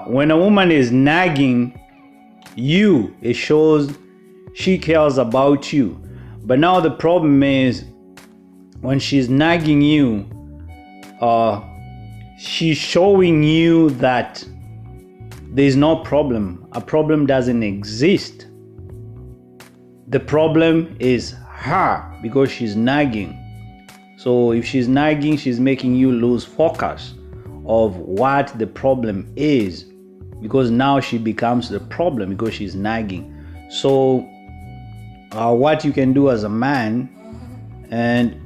When a woman is nagging you, it shows she cares about you. But now the problem is when she's nagging you, she's showing you that there's no problem. A problem doesn't exist. The problem is her because she's nagging. So if she's nagging, she's making you lose focus of what the problem is, because now she becomes the problem because she's nagging. So what you can do as a man, and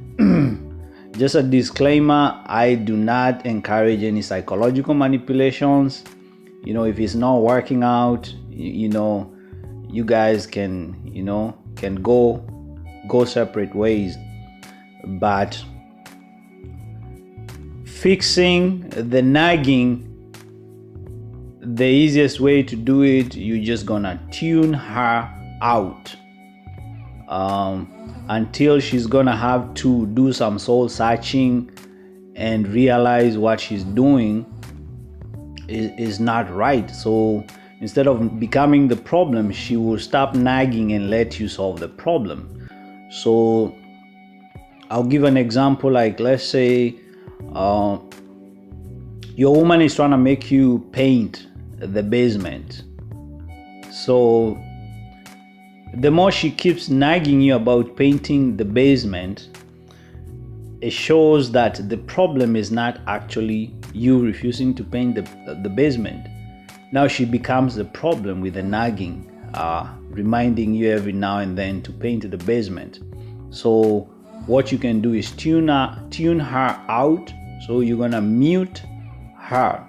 just a disclaimer, I do not encourage any psychological manipulations. If it's not working out, you guys can go separate ways. But fixing the nagging, the easiest way to do it, you're just gonna tune her out until she's gonna have to do some soul searching and realize what she's doing is not right. So instead of becoming the problem, she will stop nagging and let you solve the problem. So I'll give an example. Like, let's say your woman is trying to make you paint the basement. So the more she keeps nagging you about painting the basement, it shows that the problem is not actually you refusing to paint the basement. Now she becomes the problem with the nagging, reminding you every now and then to paint the basement. So what you can do is tune her out. So you're gonna mute her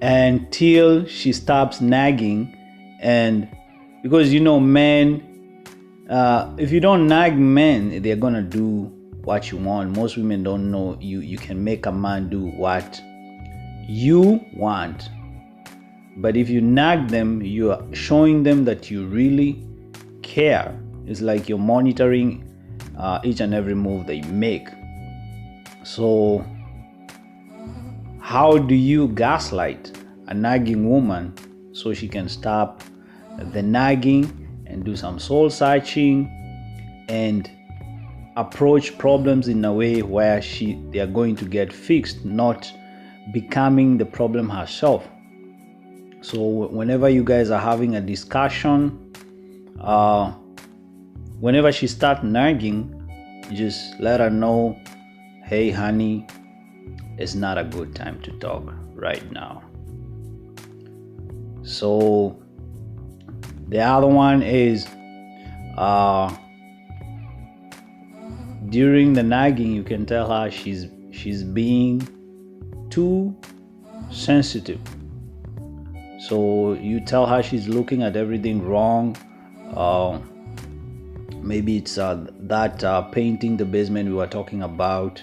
until she stops nagging. And because men, if you don't nag men, they're gonna do what you want. Most women don't know you can make a man do what you want. But if you nag them, you are showing them that you really care. It's like you're monitoring each and every move they make. So how do you gaslight a nagging woman so she can stop the nagging and do some soul searching and approach problems in a way where they are going to get fixed, not becoming the problem herself? So whenever you guys are having a discussion, whenever she starts nagging, just let her know, hey honey, it's not a good time to talk right now. So the other one is during the nagging, you can tell her she's being too sensitive. So you tell her she's looking at everything wrong. Maybe it's that painting the basement we were talking about,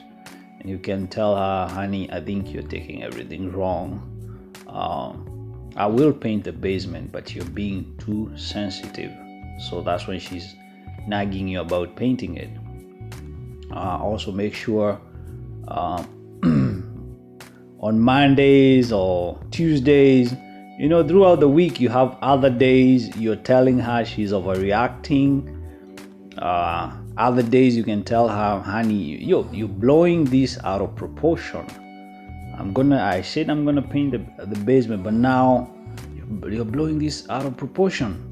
and you can tell her, honey, I think you're taking everything wrong. I will paint the basement, but you're being too sensitive. So that's when she's nagging you about painting it. Also make sure on Mondays or Tuesdays, throughout the week, you have other days you're telling her she's overreacting. Other days you can tell her, honey, you're blowing this out of proportion. I said I'm gonna paint the basement, but now you're blowing this out of proportion.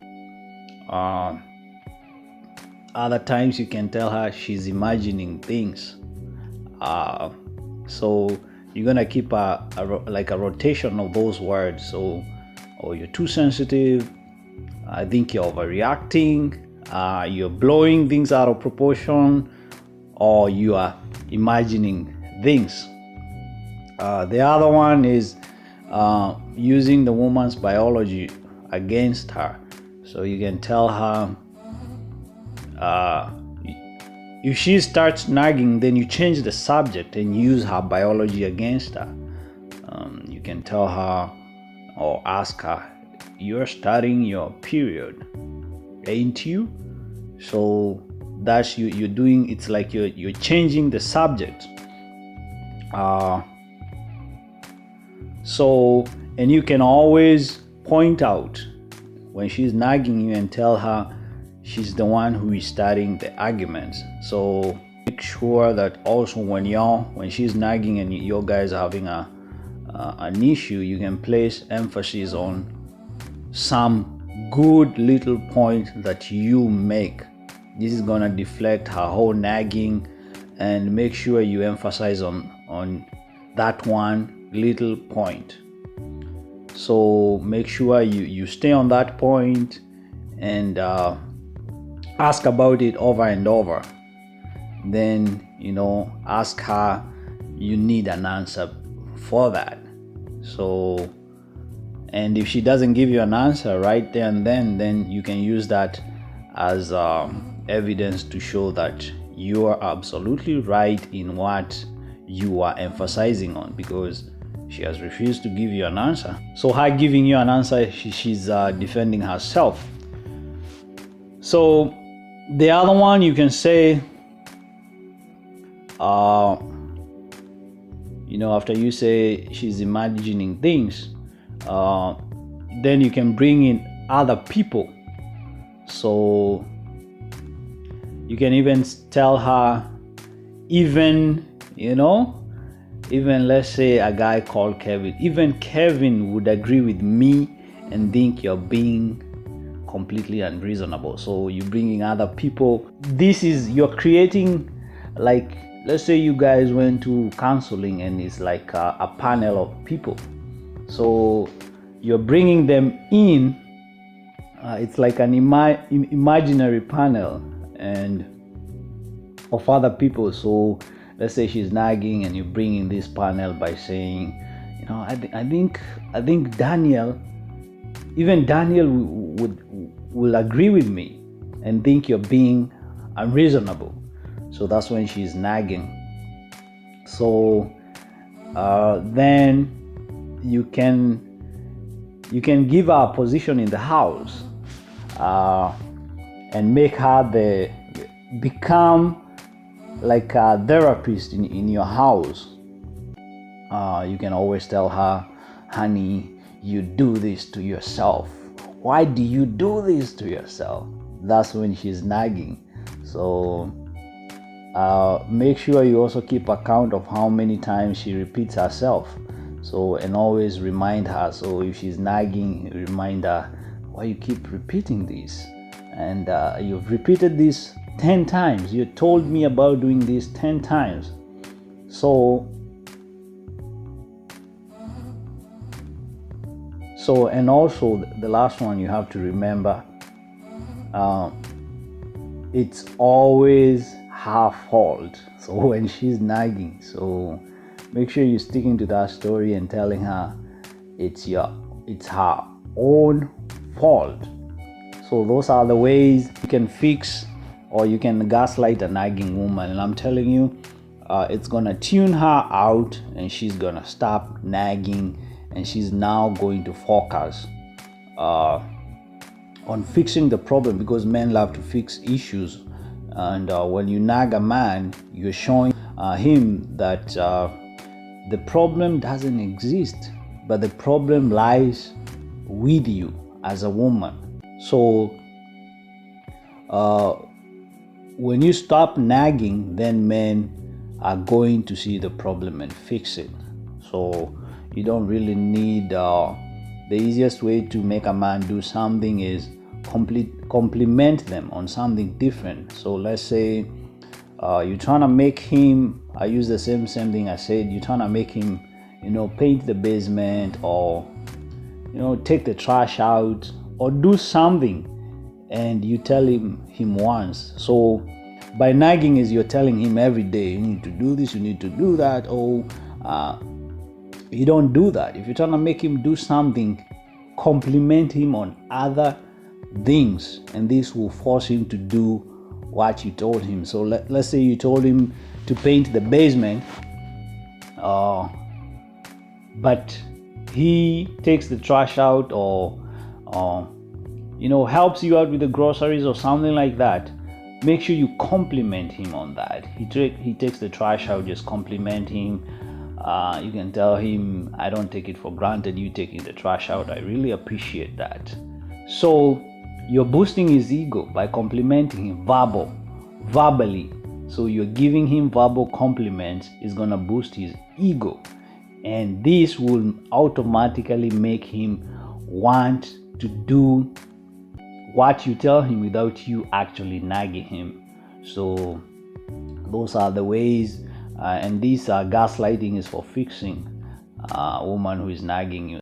Other times you can tell her she's imagining things. So you're gonna keep a rotation of those words. So, you're too sensitive. I think you're overreacting. You're blowing things out of proportion, or you are imagining things. The other one is using the woman's biology against her. So you can tell her, if she starts nagging, then you change the subject and use her biology against her. You can tell her or ask her, you're starting your period, ain't you? So that's you're doing, it's like you're changing the subject. So, and you can always point out when she's nagging you and tell her she's the one who is starting the arguments. So make sure that also when she's nagging and you guys are having an issue, you can place emphasis on some good little point that you make. This is gonna deflect her whole nagging, and make sure you emphasize on that one little point. So make sure you stay on that point and ask about it over and over. Then ask her, you need an answer for that. So, and if she doesn't give you an answer right there and then you can use that as evidence to show that you are absolutely right in what you are emphasizing on, because she has refused to give you an answer. So her giving you an answer, she's defending herself. So the other one, you can say, after you say she's imagining things, then you can bring in other people. So you can even tell her, even let's say a guy called Kevin, even Kevin would agree with me and think you're being completely unreasonable. So you're bringing other people. You're creating, like, let's say you guys went to counseling and it's like a panel of people. So you're bringing them in. It's like an imaginary panel and of other people. So let's say she's nagging and you bring in this panel by saying, I think Daniel, even Daniel will agree with me and think you're being unreasonable. So that's when she's nagging. So then you can give her a position in the house and make her become like a therapist in your house. You can always tell her, honey, you do this to yourself. Why do you do this to yourself? That's when she's nagging. So make sure you also keep account of how many times she repeats herself. So, and always remind her. So if she's nagging, remind her, why you keep repeating this? And you've repeated this 10 times. You told me about doing this 10 times. So, and also the last one you have to remember, it's always her fault. So when she's nagging, so make sure you're sticking to that story and telling her it's her own fault. So those are the ways you can fix, or you can gaslight a nagging woman. And I'm telling you, it's gonna tune her out, and she's gonna stop nagging, and she's now going to focus on fixing the problem, because men love to fix issues. And when you nag a man, you're showing him that the problem doesn't exist, but the problem lies with you as a woman. So when you stop nagging, then men are going to see the problem and fix it. So you don't really need, the easiest way to make a man do something is compliment them on something different. So let's say you're trying to make him, I use the same thing I said, you're trying to make him, paint the basement, or take the trash out, or do something, and you tell him once. So by nagging is you're telling him every day, you need to do this, you need to do that. You don't do that. If you're trying to make him do something, compliment him on other things, and this will force him to do what you told him. So let's say you told him to paint the basement, but he takes the trash out, or helps you out with the groceries or something like that. Make sure you compliment him on that. He takes the trash out, just compliment him. You can tell him, I don't take it for granted you taking the trash out. I really appreciate that. So you're boosting his ego by complimenting him verbally. So you're giving him verbal compliments is gonna boost his ego. And this will automatically make him want to do what you tell him without you actually nagging him. So those are the ways, and this gaslighting is for fixing a woman who is nagging you.